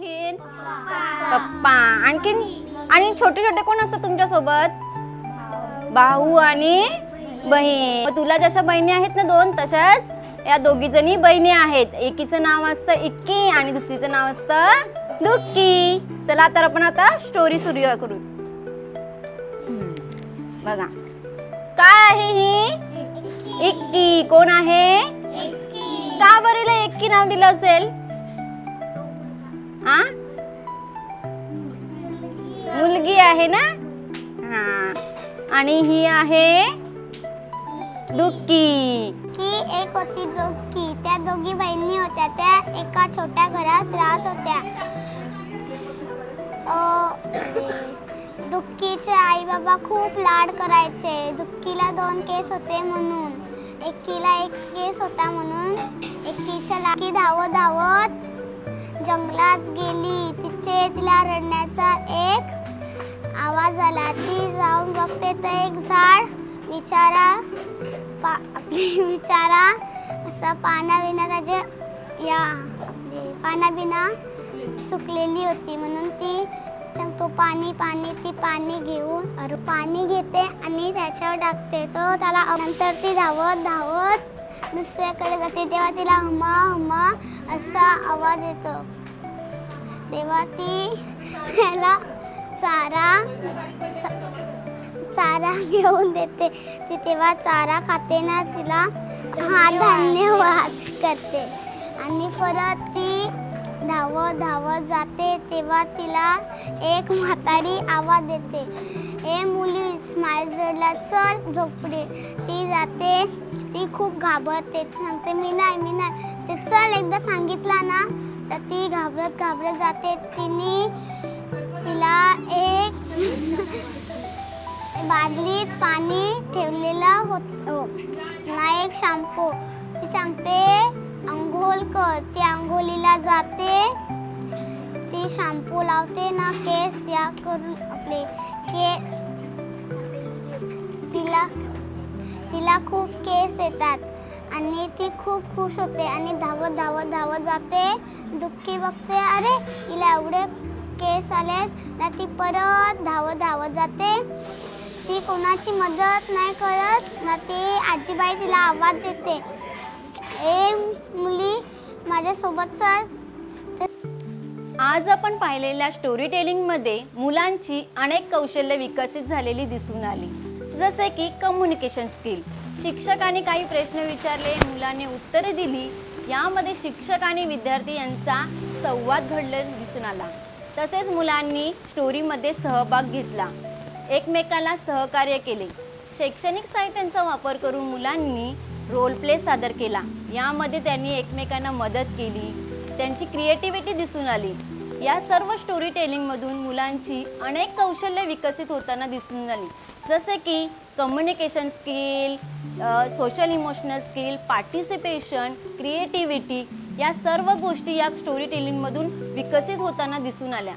आणखीन पप्पा आणखीन आणि छोटे छोटे कोण असतात तुमच्या सोबत? भाऊ आणि बहीण. तुला जशा बहिणी आहेत ना 2 तशाच या दोघी जणी बहिणी आहेत. एकीचं नाव असतं इक्की आणि दुसरीचं नाव असतं दुक्की. चला तर आपण आता स्टोरी सुरू करू. बघा काय आहे ही? इक्की. कोण आहे? का बरेला इक्की नाव दिलं असेल? हा मुलगी आहे ना. हा आणि ही आहे दुक्की. की एक होती दुक्की. त्या दोघी बहिणी होत्या. त्या एका छोट्या घरात राहत होत्या. दुक्कीचे आई बाबा खूप लाड करायचे. दुक्कीला 2 केस होते म्हणून, एकीला 1 केस होता म्हणून. एकीची धावत धावत जंगलात गेली. तिथे तिला रडण्याचा एक आवाज आला. ती जाऊन बघते तर एक झाड बिचारा असा पानाबिना सुकलेली होती. म्हणून ती पाणी घेऊन पाणी घेते आणि त्याच्यावर टाकते. तो त्याला नंतर ती धावत धावत दुसऱ्याकडे जाते. तेव्हा तिला हुमा हुमा असा आवाज येतो. तेव्हा ती त्याला चारा घेऊन देते. ती तेव्हा चारा खाते ना. तिला हा धन्यवाद करते आणि परत ती धावत धावत जाते. तेव्हा तिला एक म्हातारी आवाज देते, ए मुली माझ्याजवळला चल झोपडी. ती जाते. ती खूप घाबरते. सांगते मी नाही. ते चल एकदा सांगितला ना. तर ती घाबरत जाते. तिला एक बादलीत पाणी ठेवलेला होतो ना एक शॅम्पू. ती सांगते अंघोळ कर. ती अंघोळीला जाते. ती शॅम्पू लावते ना केस या करून आपले तिला खूप केस येतात आणि ती खूप खुश होते आणि धावत जाते. दुःखी बघते अरे हिला एवढे केस आलेत ना. ती परत धावत जाते. ती कोणाची मदत नाही करत ना. ती आजीबाई तिला आवाज देते, ए मुली माझ्यासोबत चल. आज आपण पाहिलेल्या स्टोरी टेलिंग मध्ये मुलांची अनेक कौशल्य विकसित झालेली दिसून आली. जसे की कम्युनिकेशन स्किल. शिक्षकांनी काही प्रश्न विचारले, मुलांनी उत्तरे दिली. यामध्ये शिक्षक आणि विद्यार्थी यांचा संवाद घडलेला दिसून आला. तसेच मुलांनी स्टोरीमध्ये सहभाग घेतला, एकमेकांना सहकार्य केले. शैक्षणिक साहित्यांचा वापर करून मुलांनी रोल प्ले सादर केला. यामध्ये त्यांनी एकमेकांना मदत केली. त्यांची क्रिएटिव्हिटी दिसून आली. या सर्व स्टोरी टेलिंगमधून मुलांची अनेक कौशल्य विकसित होताना दिसून आली. जसे की communication skill, social emotional skill, participation, creativity या सर्व गोष्टी या स्टोरी टेलिंगमधून विकसित होताना दिसून आल्या.